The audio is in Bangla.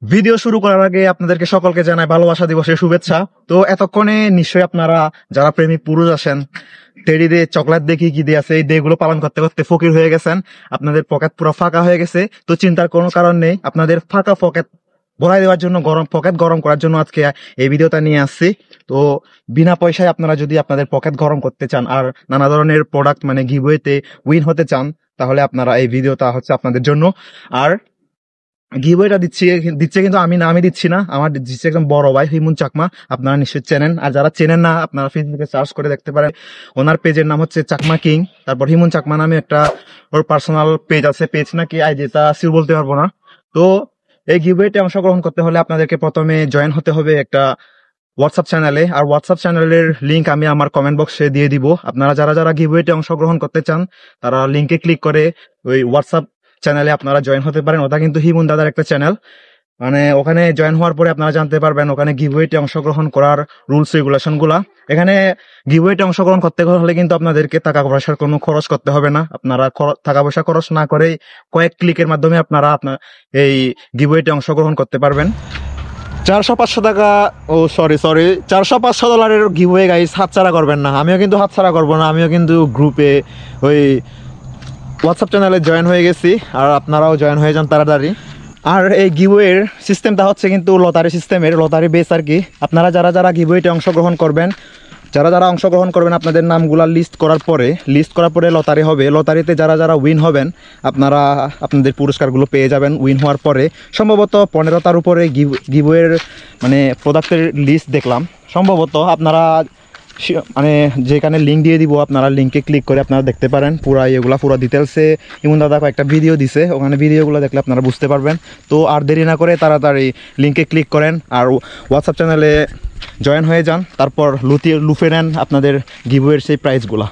ভিডিও শুরু করার আগে আপনাদেরকে সকলকে জানাই ভালোবাসা দিবসের শুভেচ্ছা। তো এতক্ষণে নিশ্চয়ই আপনারা যারা প্রেমিক পুরুষ আছেন টেডি দিয়ে চকলেট দিয়ে কি দিয়ে আছে এই ডে গুলো পালন করতে করতে ফকির হয়ে গেছেন, আপনাদের পকেট পুরো ফাঁকা হয়ে গেছে। তো চিন্তার কোনো কারণ নেই, আপনাদের ফাঁকা পকেট ভরাই দেওয়ার জন্য, পকেট গরম করার জন্য আজকে এই ভিডিওটা নিয়ে আসছি। তো বিনা পয়সায় আপনারা যদি আপনাদের পকেট গরম করতে চান আর নানা ধরনের প্রোডাক্ট মানে গিভওয়েতে উইন হতে চান, তাহলে আপনারা এই ভিডিওটা হচ্ছে আপনাদের জন্য। আর গিভওয়েটা দিচ্ছে কিন্তু আমি দিচ্ছি না, আমার দিচ্ছে একদম বড় ভাই হিমুন চাকমা, আপনারা নিশ্চয়ই চেনেন। আর যারা চেনেন না আপনারা ফেসবুকে সার্চ করে দেখতে পারেন, ওনার পেজের নাম হচ্ছে চাকমা কিং, তারপর হিমুন চাকমা নামে একটা ওর পার্সোনাল পেজ আছে, পেজ নাকি আইডিটা সিউ বলতে পারবো না। তো এই গিভওয়েতে অংশগ্রহণ করতে হলে আপনাদেরকে প্রথমে জয়েন হতে হবে একটা হোয়াটসঅ্যাপ চ্যানেলে, আর হোয়াটসঅ্যাপ চ্যানেলের লিঙ্ক আমি আমার কমেন্ট বক্সে দিয়ে দিব। আপনারা যারা যারা গিভওয়েতে অংশগ্রহণ করতে চান তারা লিঙ্কে ক্লিক করে ওই হোয়াটসঅ্যাপ চ্যানেলে আপনারা জয়েন হতে পারেন। ওটা কিন্তু হিমুন দাদার একটা চ্যানেল, মানে ওখানে জয়েন হওয়ার পরে আপনারা জানতে পারবেন ওখানে গিভওয়েতে অংশগ্রহণ করার রুলস রেগুলেশন গুলা। এখানে গিভওয়েতে অংশগ্রহণ করতে হলে কিন্তু আপনাদেরকে টাকা পয়সার কোনো খরচ করতে হবে না, আপনারা টাকা পয়সা খরচ না করে কয়েক ক্লিকের মাধ্যমে আপনারা আপনার এই গিভওয়েতে অংশগ্রহণ করতে পারবেন। 400-500 টাকা, ও সরি 400-500 ডলারের গিভওয়ে গাইস, হাতছাড়া করবেন না। আমিও কিন্তু হাতছাড়া করবো না, আমিও কিন্তু গ্রুপে ওই হোয়াটসঅ্যাপ চ্যানেলে জয়েন হয়ে গেছি, আর আপনারাও জয়েন হয়ে যান তাড়াতাড়ি। আর এই গিভওয়ের সিস্টেমটা হচ্ছে কিন্তু লটারি সিস্টেমের, লটারি বেস আর কি। আপনারা যারা যারা গিভওয়েতে অংশগ্রহণ করবেন, আপনাদের নামগুলা লিস্ট করার পরে লটারি হবে। লটারিতে যারা যারা উইন হবেন আপনারা আপনাদের পুরস্কারগুলো পেয়ে যাবেন উইন হওয়ার পরে। সম্ভবত 15টার উপরে গিভওয়ের মানে প্রোডাক্টের লিস্ট দেখলাম। সম্ভবত আপনারা মানে যেখানে লিঙ্ক দিয়ে দিব, আপনারা লিঙ্কে ক্লিক করে আপনারা দেখতে পারেন পুরো এগুলা, পুরো ডিটেলসে ইমন দাদা কয়েকটা ভিডিও দিছে, ওখানে ভিডিওগুলো দেখলে আপনারা বুঝতে পারবেন। তো আর দেরি না করে তাড়াতাড়ি লিঙ্কে ক্লিক করেন আর হোয়াটসঅ্যাপ চ্যানেলে জয়েন হয়ে যান, তারপর লুফে নেন আপনাদের গিভওয়ের সেই প্রাইজগুলা।